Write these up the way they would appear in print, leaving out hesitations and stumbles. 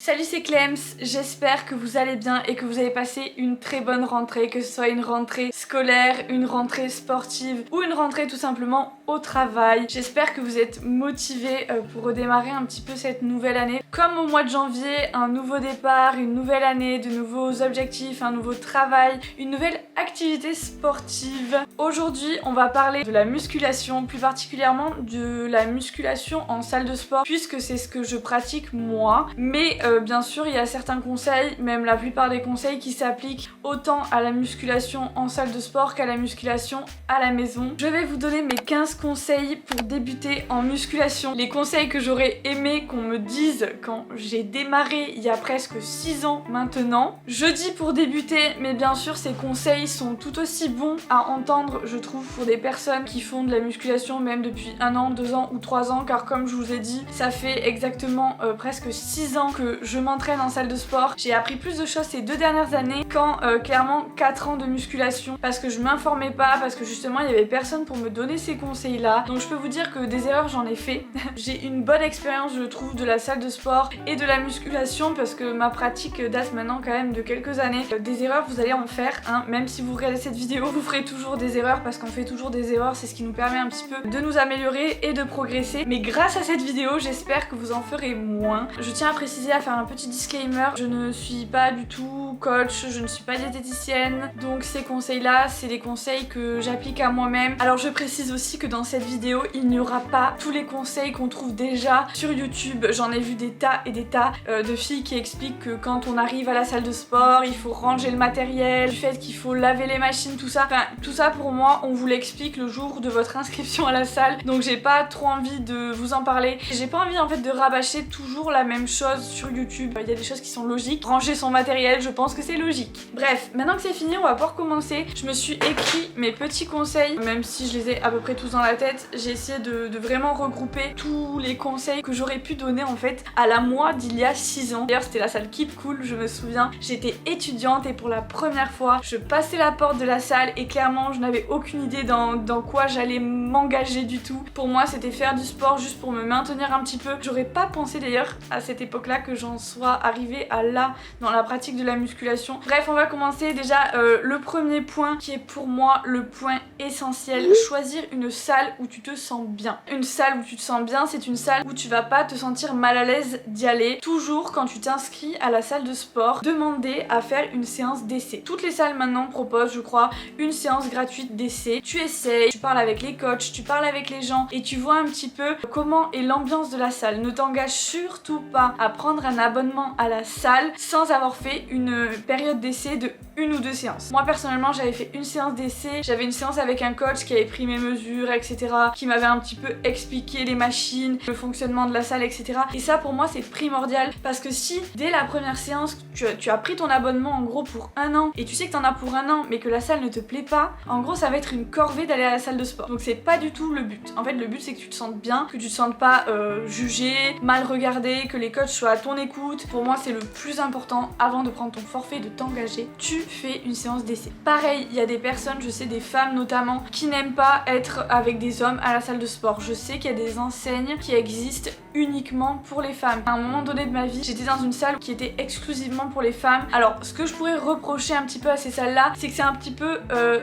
Salut, c'est Clems, j'espère que vous allez bien et que vous avez passé une très bonne rentrée, que ce soit une rentrée scolaire, une rentrée sportive ou une rentrée tout simplement au travail. J'espère que vous êtes motivés pour redémarrer un petit peu cette nouvelle année. Comme au mois de janvier, un nouveau départ, une nouvelle année, de nouveaux objectifs, un nouveau travail, une nouvelle activité sportive. Aujourd'hui, on va parler de la musculation, plus particulièrement de la musculation en salle de sport, puisque c'est ce que je pratique moi. Mais bien sûr, il y a certains conseils, même la plupart des conseils qui s'appliquent autant à la musculation en salle de sport qu'à la musculation à la maison. Je vais vous donner mes 15 conseils pour débuter en musculation. Les conseils que j'aurais aimé qu'on me dise quand j'ai démarré il y a presque 6 ans maintenant. Je dis pour débuter, mais bien sûr ces conseils sont tout aussi bons à entendre, je trouve, pour des personnes qui font de la musculation même depuis 1 an, 2 ans ou 3 ans, car comme je vous ai dit, ça fait exactement presque 6 ans que je m'entraîne en salle de sport. J'ai appris plus de choses ces 2 dernières années qu'en clairement 4 ans de musculation, parce que je m'informais pas, parce que justement il y avait personne pour me donner ces conseils là. Donc je peux vous dire que des erreurs j'en ai fait. J'ai une bonne expérience, je trouve, de la salle de sport et de la musculation, parce que ma pratique date maintenant quand même de quelques années. Des erreurs vous allez en faire, hein. Même si vous regardez cette vidéo, vous ferez toujours des erreurs, parce qu'on fait toujours des erreurs, c'est ce qui nous permet un petit peu de nous améliorer et de progresser. Mais grâce à cette vidéo, j'espère que vous en ferez moins. Je tiens à préciser, à faire un petit disclaimer, je ne suis pas du tout coach, je ne suis pas diététicienne, donc ces conseils là, c'est des conseils que j'applique à moi-même. Alors je précise aussi que dans cette vidéo, il n'y aura pas tous les conseils qu'on trouve déjà sur YouTube. J'en ai vu des tas et des tas de filles qui expliquent que quand on arrive à la salle de sport, il faut ranger le matériel, du fait qu'il faut laver les machines, tout ça. Enfin, tout ça pour moi, on vous l'explique le jour de votre inscription à la salle, donc j'ai pas trop envie de vous en parler. J'ai pas envie en fait de rabâcher toujours la même chose sur YouTube. Il y a des choses qui sont logiques. Ranger son matériel, je pense que c'est logique. Bref, maintenant que c'est fini, on va pouvoir commencer. Je me suis écrit mes petits conseils, même si je les ai à peu près tous dans la tête. J'ai essayé de vraiment regrouper tous les conseils que j'aurais pu donner en fait à la moi d'il y a 6 ans. D'ailleurs, c'était la salle Keep Cool, je me souviens. J'étais étudiante et pour la première fois, je passais la porte de la salle et clairement, je n'avais aucune idée dans quoi j'allais m'engager du tout. Pour moi, c'était faire du sport juste pour me maintenir un petit peu. J'aurais pas pensé d'ailleurs à cette époque-là que j'en sois arrivée à là dans la pratique de la musculation. Bref, on va commencer. Déjà, le premier point qui est pour moi le point essentiel, choisir une salle où tu te sens bien. Une salle où tu te sens bien, c'est une salle où tu vas pas te sentir mal à l'aise d'y aller. Toujours quand tu t'inscris à la salle de sport, demandez à faire une séance d'essai. Toutes les salles maintenant proposent, je crois, une séance gratuite d'essai. Tu essayes, tu parles avec les coachs, tu parles avec les gens et tu vois un petit peu comment est l'ambiance de la salle. Ne t'engage surtout pas à prendre un abonnement à la salle sans avoir fait une période d'essai de 1 ou 2 séances. Moi personnellement, j'avais fait une séance d'essai, j'avais une séance avec un coach qui avait pris mes mesures, etc., qui m'avait un petit peu expliqué les machines, le fonctionnement de la salle, etc. Et ça pour moi c'est primordial, parce que si dès la première séance tu as pris ton abonnement en gros pour 1 an et tu sais que t'en as pour 1 an mais que la salle ne te plaît pas, en gros ça va être une corvée d'aller à la salle de sport. Donc c'est pas du tout le but. En fait le but c'est que tu te sentes bien, que tu te sentes pas jugé, mal regardé, que les coachs soient à ton écoute. Pour moi c'est le plus important avant de prendre ton forfait, de t'engager. Tu fais une séance d'essai. Pareil, il y a des personnes, je sais des femmes notamment, qui n'aiment pas être avec des hommes à la salle de sport. Je sais qu'il y a des enseignes qui existent uniquement pour les femmes. À un moment donné de ma vie, j'étais dans une salle qui était exclusivement pour les femmes. Alors ce que je pourrais reprocher un petit peu à ces salles là, c'est que c'est un petit peu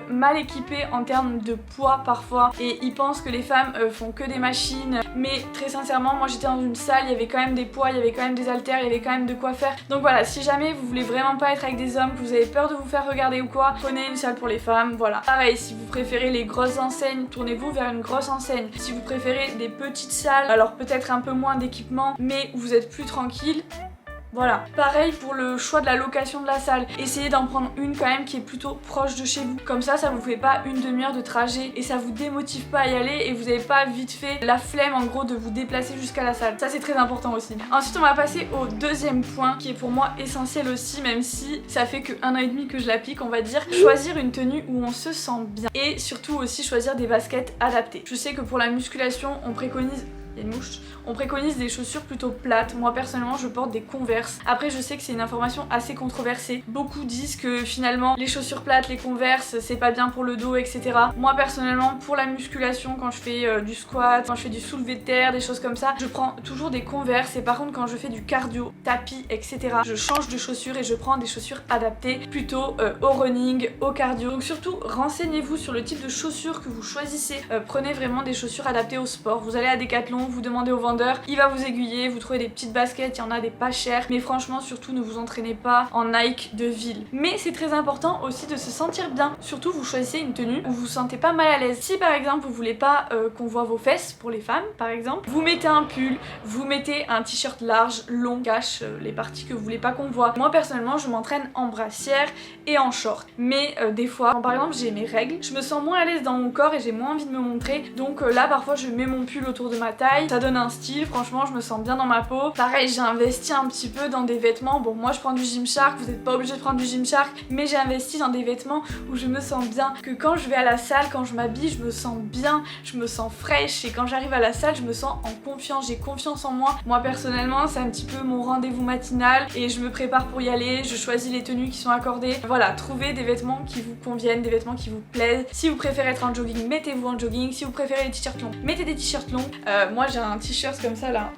mal équipé en termes de poids parfois, et ils pensent que les femmes font que des machines, mais très sincèrement moi j'étais dans une salle, il y avait quand même des poids, il y avait quand même des haltères, il y avait quand même de quoi faire. Donc voilà, si jamais vous voulez vraiment pas être avec des hommes, que vous avez peur de vous faire regarder ou quoi, prenez une salle pour les femmes. Voilà, pareil, si vous préférez les grosses enseignes, tournez-vous vers une grosse enseigne. Si vous préférez des petites salles, alors peut-être un peu moins d'équipement mais où vous êtes plus tranquille, voilà. Pareil pour le choix de la location de la salle. Essayez d'en prendre une quand même qui est plutôt proche de chez vous. Comme ça vous fait pas une demi-heure de trajet et ça vous démotive pas à y aller et vous avez pas vite fait la flemme en gros de vous déplacer jusqu'à la salle. Ça c'est très important aussi. Ensuite on va passer au deuxième point qui est pour moi essentiel aussi, même si ça fait que 1 an et demi que je l'applique, on va dire. Choisir une tenue où on se sent bien et surtout aussi choisir des baskets adaptées. Je sais que pour la musculation on préconise il y a une mouche. On préconise des chaussures plutôt plates. Moi personnellement je porte des Converse. Après je sais que c'est une information assez controversée. Beaucoup disent que finalement les chaussures plates, les Converse, c'est pas bien pour le dos, etc. Moi personnellement pour la musculation, quand je fais du squat, quand je fais du soulevé de terre, des choses comme ça, je prends toujours des Converse. Et par contre quand je fais du cardio, tapis, etc., je change de chaussures et je prends des chaussures adaptées plutôt au running, au cardio. Donc surtout renseignez-vous sur le type de chaussures que vous choisissez. Prenez vraiment des chaussures adaptées au sport. Vous allez à Decathlon, vous demandez au vendeur, il va vous aiguiller, vous trouvez des petites baskets, il y en a des pas chères, mais franchement surtout ne vous entraînez pas en Nike de ville. Mais c'est très important aussi de se sentir bien. Surtout vous choisissez une tenue où vous vous sentez pas mal à l'aise. Si par exemple vous voulez pas qu'on voit vos fesses, pour les femmes par exemple, vous mettez un pull, vous mettez un t-shirt large, long, cache les parties que vous voulez pas qu'on voit. Moi personnellement je m'entraîne en brassière et en short. Mais des fois, quand par exemple j'ai mes règles, je me sens moins à l'aise dans mon corps et j'ai moins envie de me montrer. Donc là parfois je mets mon pull autour de ma taille, ça donne un style, franchement je me sens bien dans ma peau. Pareil, j'ai investi un petit peu dans des vêtements. Bon moi je prends du Gymshark, vous n'êtes pas obligé de prendre du Gymshark, mais j'ai investi dans des vêtements où je me sens bien. Que quand je vais à la salle, quand je m'habille, je me sens bien, je me sens fraîche et quand j'arrive à la salle, je me sens en confiance, j'ai confiance en moi. Moi personnellement c'est un petit peu mon rendez-vous matinal et je me prépare pour y aller, je choisis les tenues qui sont accordées. Voilà, trouvez des vêtements qui vous conviennent, des vêtements qui vous plaisent. Si vous préférez être en jogging, mettez-vous en jogging. Si vous préférez les t-shirts longs, mettez des t-shirts longs. Moi j'ai un t-shirt comme ça là,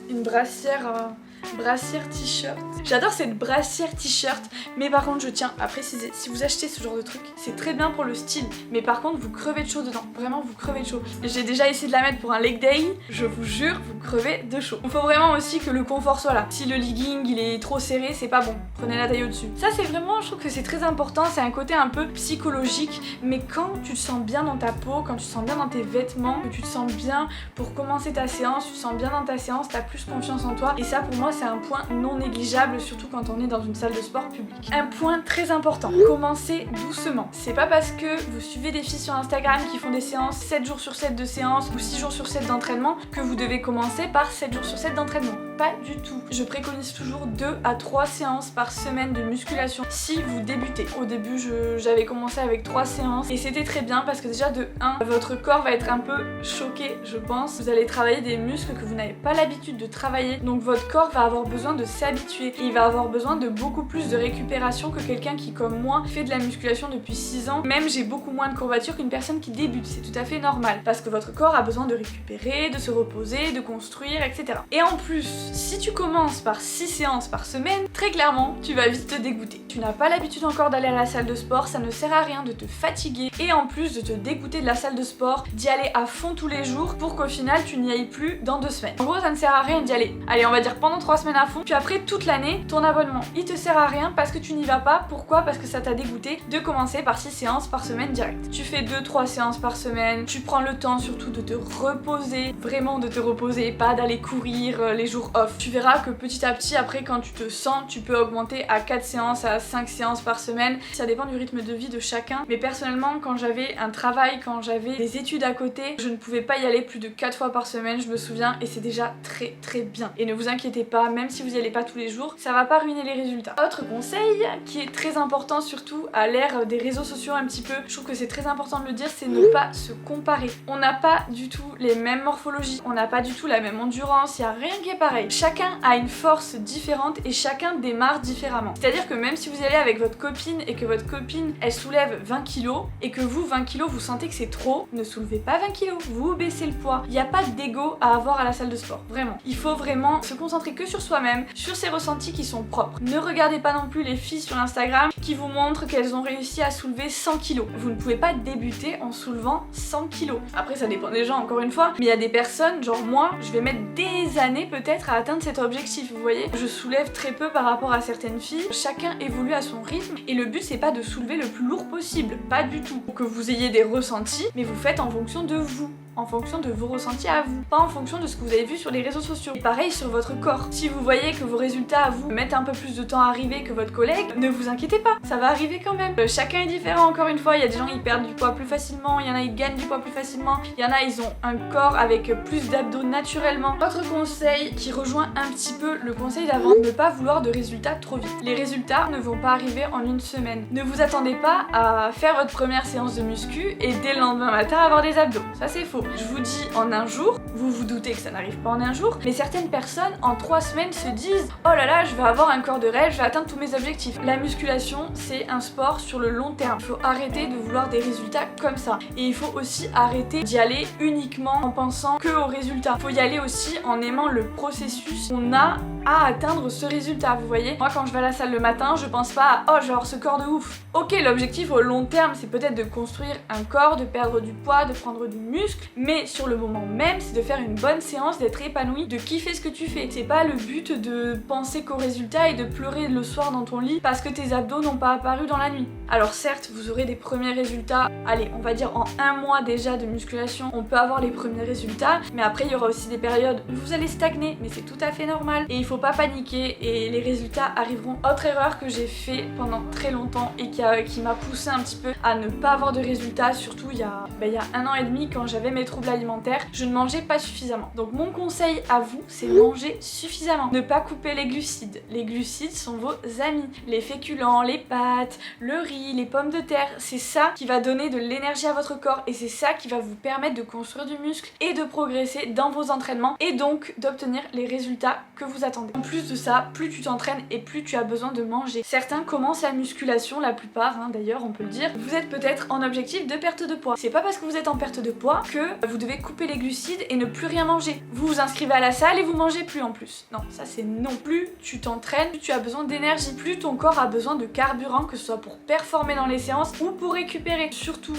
une brassière... brassière t-shirt. J'adore cette brassière t-shirt, mais par contre je tiens à préciser, si vous achetez ce genre de truc, c'est très bien pour le style, mais par contre vous crevez de chaud dedans, vraiment vous crevez de chaud. J'ai déjà essayé de la mettre pour un leg day, je vous jure, vous crevez de chaud. Il faut vraiment aussi que le confort soit là. Si le legging il est trop serré, c'est pas bon, prenez la taille au-dessus. Ça c'est vraiment, je trouve que c'est très important, c'est un côté un peu psychologique, mais quand tu te sens bien dans ta peau, quand tu te sens bien dans tes vêtements, que tu te sens bien pour commencer ta séance, tu te sens bien dans ta séance, t'as plus confiance en toi, et ça pour moi c'est un point non négligeable, surtout quand on est dans une salle de sport publique. Un point très important, commencez doucement. C'est pas parce que vous suivez des filles sur Instagram qui font des séances 7 jours sur 7 de séances ou 6 jours sur 7 d'entraînement que vous devez commencer par 7 jours sur 7 d'entraînement. Pas du tout. Je préconise toujours 2 à 3 séances par semaine de musculation si vous débutez. Au début, j'avais commencé avec 3 séances et c'était très bien parce que déjà de 1, votre corps va être un peu choqué, je pense. Vous allez travailler des muscles que vous n'avez pas l'habitude de travailler, donc votre corps va avoir besoin de s'habituer. Il va avoir besoin de beaucoup plus de récupération que quelqu'un qui, comme moi, fait de la musculation depuis 6 ans. Même j'ai beaucoup moins de courbatures qu'une personne qui débute. C'est tout à fait normal parce que votre corps a besoin de récupérer, de se reposer, de construire, etc. Et en plus, si tu commences par 6 séances par semaine, très clairement, tu vas vite te dégoûter. Tu n'as pas l'habitude encore d'aller à la salle de sport, ça ne sert à rien de te fatiguer et en plus de te dégoûter de la salle de sport, d'y aller à fond tous les jours pour qu'au final tu n'y ailles plus dans 2 semaines. En gros, ça ne sert à rien d'y aller. Allez, on va dire pendant 3 semaines à fond, puis après toute l'année, ton abonnement, il te sert à rien parce que tu n'y vas pas. Pourquoi? Parce que ça t'a dégoûté de commencer par 6 séances par semaine direct. Tu fais 2-3 séances par semaine, tu prends le temps surtout de te reposer, vraiment de te reposer, pas d'aller courir les jours off. Tu verras que petit à petit, après quand tu te sens, tu peux augmenter à 4 séances, à 5 séances par semaine. Ça dépend du rythme de vie de chacun, mais personnellement quand j'avais un travail, quand j'avais des études à côté, je ne pouvais pas y aller plus de 4 fois par semaine, je me souviens, et c'est déjà très très bien. Et ne vous inquiétez pas, même si vous y allez pas tous les jours, ça va pas ruiner les résultats. Autre conseil qui est très important, surtout à l'ère des réseaux sociaux un petit peu, je trouve que c'est très important de le dire, c'est ne pas se comparer. On n'a pas du tout les mêmes morphologies, on n'a pas du tout la même endurance, il y a rien qui est pareil. Chacun a une force différente et chacun démarre différemment. C'est-à-dire que même si vous y allez avec votre copine et que votre copine elle soulève 20 kg et que vous 20 kg vous sentez que c'est trop, ne soulevez pas 20 kg, vous baissez le poids. Il n'y a pas d'ego à avoir à la salle de sport, vraiment. Il faut vraiment se concentrer que sur soi-même, sur ses ressentis qui sont propres. Ne regardez pas non plus les filles sur Instagram qui vous montrent qu'elles ont réussi à soulever 100 kg. Vous ne pouvez pas débuter en soulevant 100 kg. Après ça dépend des gens encore une fois, mais il y a des personnes, genre moi, je vais mettre des années peut-être à atteindre cet objectif, vous voyez. Je soulève très peu par rapport à certaines filles, chacun évolue à son rythme et le but c'est pas de soulever le plus lourd possible, pas du tout. Pour que vous ayez des ressentis, mais vous faites en fonction de vous. En fonction de vos ressentis à vous, pas en fonction de ce que vous avez vu sur les réseaux sociaux. Et pareil sur votre corps. Si vous voyez que vos résultats à vous mettent un peu plus de temps à arriver que votre collègue, ne vous inquiétez pas, ça va arriver quand même. Chacun est différent, encore une fois, il y a des gens qui perdent du poids plus facilement, il y en a qui gagnent du poids plus facilement, il y en a ils ont un corps avec plus d'abdos naturellement. Autre conseil qui rejoint un petit peu le conseil d'avant, ne pas vouloir de résultats trop vite. Les résultats ne vont pas arriver en une semaine. Ne vous attendez pas à faire votre première séance de muscu et dès le lendemain matin avoir des abdos. Ça c'est faux. Je vous dis en un jour, vous vous doutez que ça n'arrive pas en un jour, mais certaines personnes en 3 semaines se disent oh là là, je vais avoir un corps de rêve, je vais atteindre tous mes objectifs. La musculation, c'est un sport sur le long terme. Il faut arrêter de vouloir des résultats comme ça. Et il faut aussi arrêter d'y aller uniquement en pensant que aux résultats. Il faut y aller aussi en aimant le processus qu'on a à atteindre ce résultat, vous voyez. Moi quand je vais à la salle le matin, je pense pas à oh je vais avoir ce corps de ouf. Ok, l'objectif au long terme c'est peut-être de construire un corps, de perdre du poids, de prendre du muscle, mais sur le moment même c'est de faire une bonne séance, d'être épanoui, de kiffer ce que tu fais. C'est pas le but de penser qu'au résultat et de pleurer le soir dans ton lit parce que tes abdos n'ont pas apparu dans la nuit. Alors certes vous aurez des premiers résultats, allez on va dire en 1 mois déjà de musculation on peut avoir les premiers résultats, mais après il y aura aussi des périodes où vous allez stagner, mais c'est tout à fait normal et il faut pas paniquer et les résultats arriveront. Autre erreur que j'ai fait pendant très longtemps et qui m'a poussé un petit peu à ne pas avoir de résultats, surtout il y a 1 an et demi quand j'avais mes troubles alimentaires, je ne mangeais pas suffisamment. Donc mon conseil à vous c'est manger suffisamment, ne pas couper les glucides. Les glucides sont vos amis, les féculents, les pâtes, le riz, les pommes de terre, c'est ça qui va donner de l'énergie à votre corps et c'est ça qui va vous permettre de construire du muscle et de progresser dans vos entraînements et donc d'obtenir les résultats que vous attendez. En plus de ça, plus tu t'entraînes et plus tu as besoin de manger. Certains commencent la musculation, la plupart d'ailleurs on peut le dire, vous êtes peut-être en objectif de perte de poids. C'est pas parce que vous êtes en perte de poids que vous devez couper les glucides et ne plus rien manger. Vous vous inscrivez à la salle et vous mangez plus en plus. Non, ça c'est non. Plus tu t'entraînes, plus tu as besoin d'énergie, plus ton corps a besoin de carburant, que ce soit pour performer dans les séances ou pour récupérer. Surtout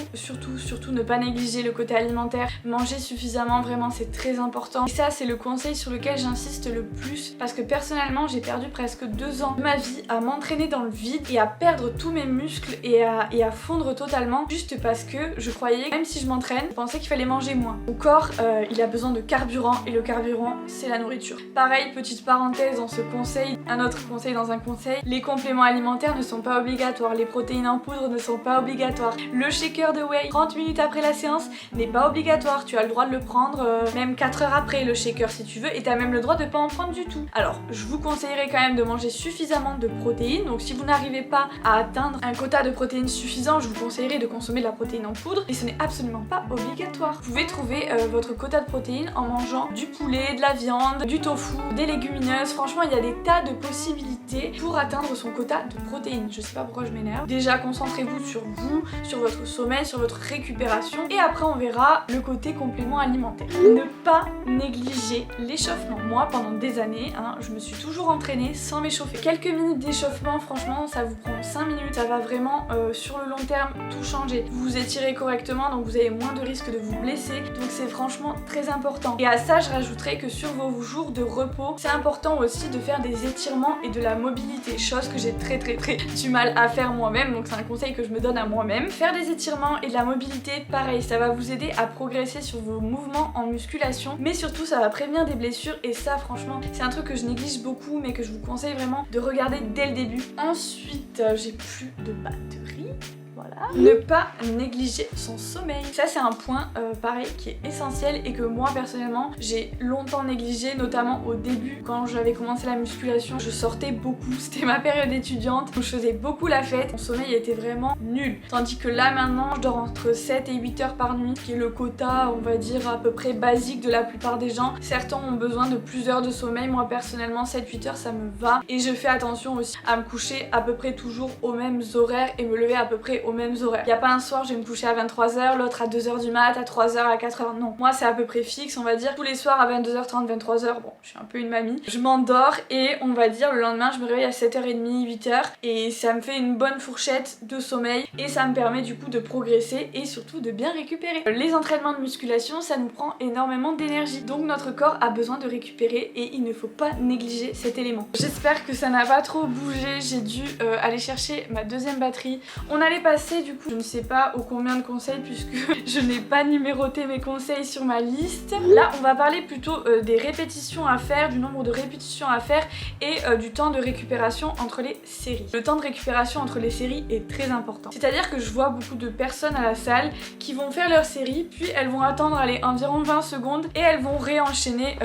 ne pas négliger le côté alimentaire, manger suffisamment, vraiment c'est très important. Et ça c'est le conseil sur lequel j'insiste le plus parce que personnellement j'ai perdu presque 2 ans de ma vie à m'entraîner dans le vide et à perdre tous mes muscles et à fondre totalement juste parce que je croyais que même si je m'entraîne, je pensais qu'il fallait manger moins. Mon corps il a besoin de carburant et le carburant c'est la nourriture. Pareil, petite parenthèse dans ce conseil, un autre conseil dans un conseil, les compléments alimentaires ne sont pas obligatoires, les protéines en poudre ne sont pas obligatoires, le shaker de whey 30 minutes après la séance n'est pas obligatoire, tu as le droit de le prendre même 4 heures après le shaker si tu veux et tu as même le droit de pas en prendre du tout. Alors je vous conseillerais quand même de manger suffisamment de protéines, donc si vous n'arrivez pas à atteindre un quota de protéines suffisant, je vous conseillerais de consommer de la protéine en poudre et ce n'est absolument pas obligatoire. Vous pouvez trouver votre quota de protéines en mangeant du poulet, de la viande, du tofu, des légumineuses, franchement il y a des tas de possibilités pour atteindre son quota de protéines. Je sais pas pourquoi je m'énerve. Déjà concentrez-vous, sur votre sommeil, sur votre récupération et après on verra le côté complément alimentaire. Ne pas négliger l'échauffement. Moi pendant des années, je me suis toujours entraînée sans m'échauffer. Quelques minutes d'échauffement, franchement ça vous prend 5 minutes, ça va vraiment sur le long terme tout changer. Vous vous étirez correctement donc vous avez moins de risques de vous blesser, donc c'est franchement très important. Et à ça je rajouterais que sur vos jours de repos, c'est important aussi de faire des étirements et de la mobilité, chose que j'ai très du mal à faire moi-même, donc c'est un conseil que je me donne à moi-même. Faire des étirements et de la mobilité, pareil, ça va vous aider à progresser sur vos mouvements en musculation, mais surtout ça va prévenir des blessures et ça franchement c'est un truc que je néglige beaucoup mais que je vous conseille vraiment de regarder dès le début. Ensuite, j'ai plus de batterie. Voilà. Ne pas négliger son sommeil. Ça c'est un point pareil qui est essentiel et que moi personnellement j'ai longtemps négligé, notamment au début quand j'avais commencé la musculation. Je sortais beaucoup, c'était ma période étudiante où je faisais beaucoup la fête. Mon sommeil était vraiment nul. Tandis que là maintenant je dors entre 7 et 8 heures par nuit, qui est le quota on va dire à peu près basique de la plupart des gens. Certains ont besoin de plus heures de sommeil, moi personnellement 7-8 heures ça me va. Et je fais attention aussi à me coucher à peu près toujours aux mêmes horaires et me lever à peu près aux mêmes horaires. Il n'y a pas un soir je vais me coucher à 23h, l'autre à 2h du mat, à 3h, à 4h, non. Moi c'est à peu près fixe, on va dire tous les soirs à 22h30, 23h, bon je suis un peu une mamie. Je m'endors et on va dire le lendemain je me réveille à 7h30, 8h et ça me fait une bonne fourchette de sommeil et ça me permet du coup de progresser et surtout de bien récupérer. Les entraînements de musculation ça nous prend énormément d'énergie, donc notre corps a besoin de récupérer et il ne faut pas négliger cet élément. J'espère que ça n'a pas trop bougé, j'ai dû aller chercher ma deuxième batterie. On allait passer du coup, je ne sais pas au combien de conseils puisque je n'ai pas numéroté mes conseils sur ma liste. Là on va parler plutôt des répétitions à faire, du nombre de répétitions à faire et du temps de récupération entre les séries. Le temps de récupération entre les séries est très important. C'est-à-dire que je vois beaucoup de personnes à la salle qui vont faire leur série puis elles vont attendre environ 20 secondes et elles vont réenchaîner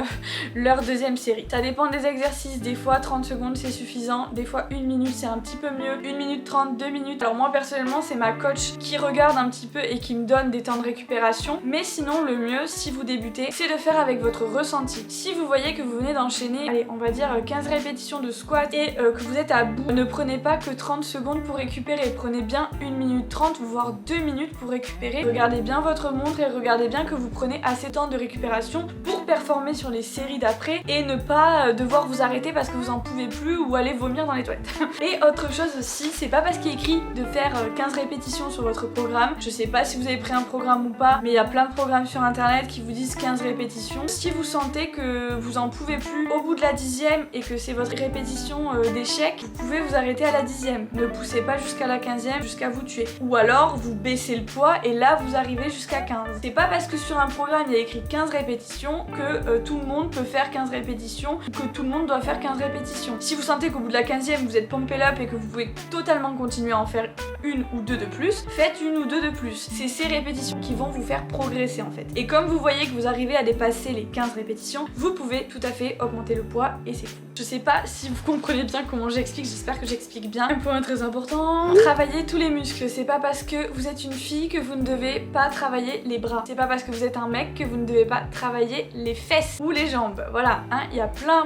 leur deuxième série. Ça dépend des exercices, des fois 30 secondes c'est suffisant, des fois 1 minute c'est un petit peu mieux, 1 minute 30, 2 minutes. Alors moi personnellement c'est ma coach qui regarde un petit peu et qui me donne des temps de récupération. Mais sinon le mieux si vous débutez, c'est de faire avec votre ressenti. Si vous voyez que vous venez d'enchaîner, allez on va dire 15 répétitions de squat et que vous êtes à bout, ne prenez pas que 30 secondes pour récupérer, prenez bien 1 minute 30 voire 2 minutes pour récupérer. Regardez bien votre montre et regardez bien que vous prenez assez de temps de récupération pour performer sur les séries d'après et ne pas devoir vous arrêter parce que vous en pouvez plus ou aller vomir dans les toilettes. Et autre chose aussi, c'est pas parce qu'il est écrit de faire 15 répétitions sur votre programme, je sais pas si vous avez pris un programme ou pas, mais il y a plein de programmes sur internet qui vous disent 15 répétitions. Si vous sentez que vous en pouvez plus au bout de la 10e et que c'est votre répétition d'échec, vous pouvez vous arrêter à la 10e. Ne poussez pas jusqu'à la 15e jusqu'à vous tuer. Ou alors vous baissez le poids et là vous arrivez jusqu'à 15. C'est pas parce que sur un programme il y a écrit 15 répétitions que tout le monde peut faire 15 répétitions ou que tout le monde doit faire 15 répétitions. Si vous sentez qu'au bout de la 15e vous êtes pumpé up et que vous pouvez totalement continuer à en faire une ou deux de plus, faites une ou deux de plus. C'est ces répétitions qui vont vous faire progresser en fait. Et comme vous voyez que vous arrivez à dépasser les 15 répétitions, vous pouvez tout à fait augmenter le poids et c'est cool. Je sais pas si vous comprenez bien comment j'explique, j'espère que j'explique bien. Un point très important, travaillez tous les muscles. C'est pas parce que vous êtes une fille que vous ne devez pas travailler les bras. C'est pas parce que vous êtes un mec que vous ne devez pas travailler les fesses ou les jambes. Voilà, hein, il y a plein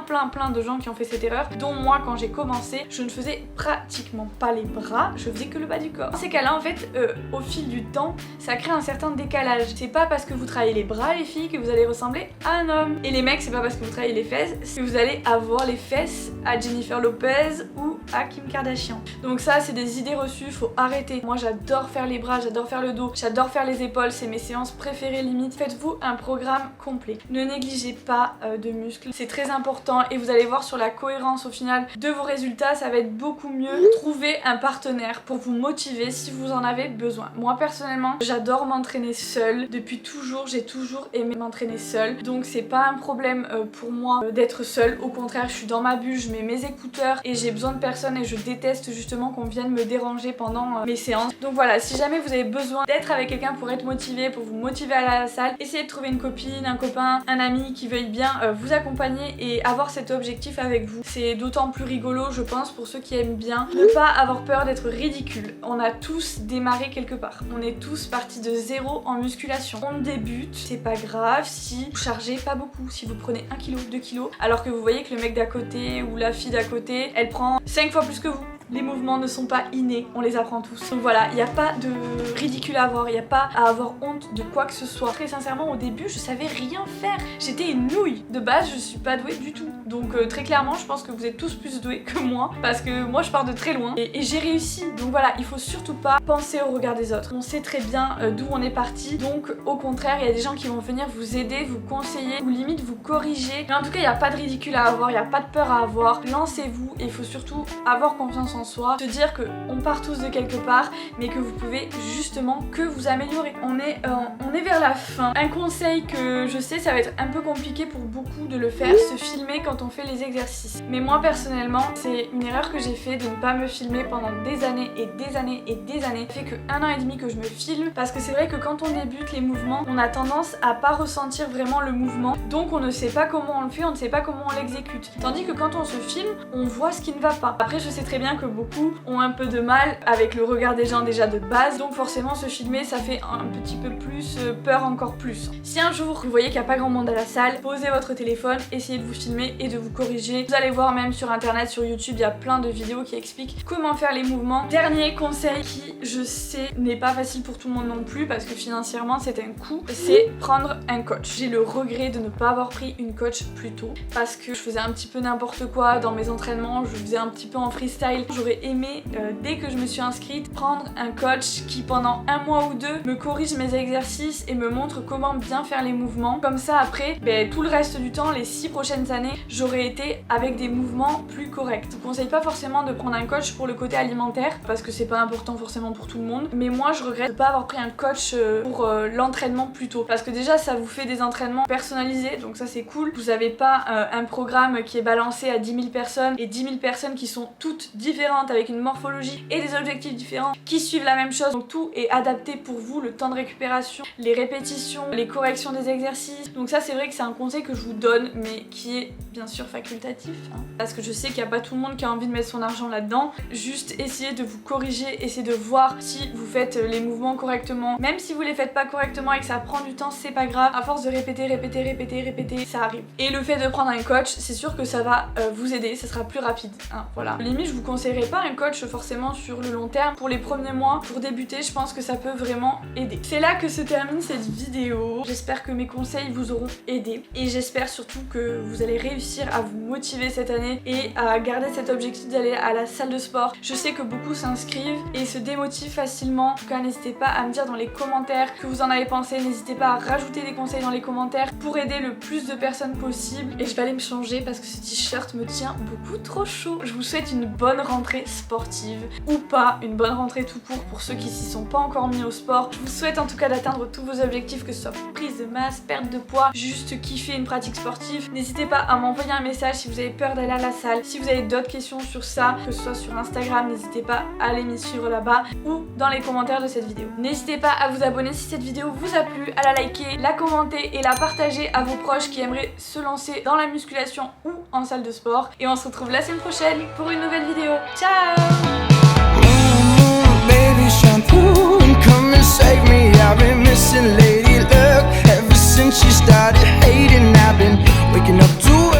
de gens qui ont fait cette erreur, dont moi quand j'ai commencé, je ne faisais pratiquement pas les bras, je faisais que le bas du corps. Dans ces cas-là, en fait, au fil du temps, ça crée un certain décalage. C'est pas parce que vous travaillez les bras, les filles, que vous allez ressembler à un homme. Et les mecs, c'est pas parce que vous travaillez les fesses que vous allez avoir les fesses à Jennifer Lopez ou à Kim Kardashian. Donc ça, c'est des idées reçues, faut arrêter. Moi, j'adore faire les bras, j'adore faire le dos, j'adore faire les épaules, c'est mes séances préférées limite. Faites-vous un programme complet. Ne négligez pas de muscles, c'est très important et vous allez voir sur la cohérence au final de vos résultats, ça va être beaucoup mieux. Trouvez un partenaire pour vous motiver si vous en avez besoin. Moi personnellement, j'adore m'entraîner seule. Depuis toujours, j'ai toujours aimé m'entraîner seule. Donc c'est pas un problème pour moi d'être seule. Au contraire, je suis dans ma bulle, je mets mes écouteurs et j'ai besoin de personne et je déteste justement qu'on vienne me déranger pendant mes séances. Donc voilà, si jamais vous avez besoin d'être avec quelqu'un pour être motivé, pour vous motiver à la salle, essayez de trouver une copine, un copain, un ami qui veuille bien vous accompagner et avoir cet objectif avec vous. C'est d'autant plus rigolo, je pense, pour ceux qui aiment bien. Ne pas avoir peur d'être ridicule. On a tous démarré quelque part. On est tous partis de zéro en musculation. On débute, c'est pas grave si vous chargez pas beaucoup, si vous prenez 1 kg, 2 kg, alors que vous voyez que le mec d'à côté ou la fille d'à côté, elle prend 5 fois plus que vous. Les mouvements ne sont pas innés, on les apprend tous. Donc voilà, il n'y a pas de ridicule à avoir, il n'y a pas à avoir honte de quoi que ce soit. Très sincèrement, au début, je savais rien faire. J'étais une nouille. De base, je suis pas douée du tout. Donc très clairement, je pense que vous êtes tous plus doués que moi, parce que moi, je pars de très loin et j'ai réussi. Donc voilà, il faut surtout pas penser au regard des autres. On sait très bien d'où on est parti. Donc au contraire, il y a des gens qui vont venir vous aider, vous conseiller, ou limite vous corriger. Mais en tout cas, il n'y a pas de ridicule à avoir, il n'y a pas de peur à avoir. Lancez-vous et il faut surtout avoir confiance en soi, se dire que on part tous de quelque part mais que vous pouvez justement que vous améliorer. On est vers la fin. Un conseil que je sais, ça va être un peu compliqué pour beaucoup de le faire, se filmer quand on fait les exercices. Mais moi personnellement, c'est une erreur que j'ai fait de ne pas me filmer pendant des années et des années et des années. Ça fait que 1 an et demi que je me filme parce que c'est vrai que quand on débute les mouvements, on a tendance à pas ressentir vraiment le mouvement, donc on ne sait pas comment on le fait, on ne sait pas comment on l'exécute. Tandis que quand on se filme, on voit ce qui ne va pas. Après, je sais très bien que beaucoup ont un peu de mal avec le regard des gens déjà de base, donc forcément se filmer ça fait un petit peu plus peur encore plus. Si un jour vous voyez qu'il n'y a pas grand monde à la salle, posez votre téléphone, essayez de vous filmer et de vous corriger. Vous allez voir même sur internet, sur YouTube, il y a plein de vidéos qui expliquent comment faire les mouvements. Dernier conseil qui, je sais, n'est pas facile pour tout le monde non plus parce que financièrement c'est un coût, c'est prendre un coach. J'ai le regret de ne pas avoir pris une coach plus tôt parce que je faisais un petit peu n'importe quoi dans mes entraînements, je faisais un petit peu en freestyle. J'aurais aimé, dès que je me suis inscrite, prendre un coach qui pendant 1 mois ou 2 me corrige mes exercices et me montre comment bien faire les mouvements. Comme ça après, tout le reste du temps, les 6 prochaines années, j'aurais été avec des mouvements plus corrects. Je vous conseille pas forcément de prendre un coach pour le côté alimentaire parce que c'est pas important forcément pour tout le monde, mais moi je regrette de pas avoir pris un coach pour l'entraînement plus tôt parce que déjà ça vous fait des entraînements personnalisés, donc ça c'est cool. Vous avez pas un programme qui est balancé à 10 000 personnes et 10 000 personnes qui sont toutes différentes différentes, avec une morphologie et des objectifs différents qui suivent la même chose. Donc tout est adapté pour vous, le temps de récupération, les répétitions, les corrections des exercices. Donc ça c'est vrai que c'est un conseil que je vous donne mais qui est bien sûr facultatif hein, parce que je sais qu'il n'y a pas tout le monde qui a envie de mettre son argent là-dedans. Juste essayez de vous corriger, essayez de voir si vous faites les mouvements correctement. Même si vous les faites pas correctement et que ça prend du temps, c'est pas grave. À force de répéter, ça arrive. Et le fait de prendre un coach, c'est sûr que ça va vous aider, ça sera plus rapide. Hein, voilà. Limite, je vous conseillerais pas un coach forcément sur le long terme. Pour les premiers mois, pour débuter, je pense que ça peut vraiment aider. C'est là que se termine cette vidéo. J'espère que mes conseils vous auront aidé et j'espère surtout que vous allez réussir à vous motiver cette année et à garder cet objectif d'aller à la salle de sport. Je sais que beaucoup s'inscrivent et se démotivent facilement. En tout cas, n'hésitez pas à me dire dans les commentaires ce que vous en avez pensé. N'hésitez pas à rajouter des conseils dans les commentaires pour aider le plus de personnes possible. Et je vais aller me changer parce que ce t-shirt me tient beaucoup trop chaud. Je vous souhaite une bonne rentrée sportive ou pas, une bonne rentrée tout court pour ceux qui s'y sont pas encore mis au sport. Je vous souhaite en tout cas d'atteindre tous vos objectifs, que ce soit prise de masse, perte de poids, juste kiffer une pratique sportive. N'hésitez pas à m'envoyer un message si vous avez peur d'aller à la salle. Si vous avez d'autres questions sur ça, que ce soit sur Instagram, n'hésitez pas à aller me suivre là-bas ou dans les commentaires de cette vidéo. N'hésitez pas à vous abonner si cette vidéo vous a plu, à la liker, la commenter et la partager à vos proches qui aimeraient se lancer dans la musculation ou en salle de sport. Et on se retrouve la semaine prochaine pour une nouvelle vidéo. Ciao! Baby, shine through and come and save me. I've been missing lady luck ever since she started hating. I've been waking up to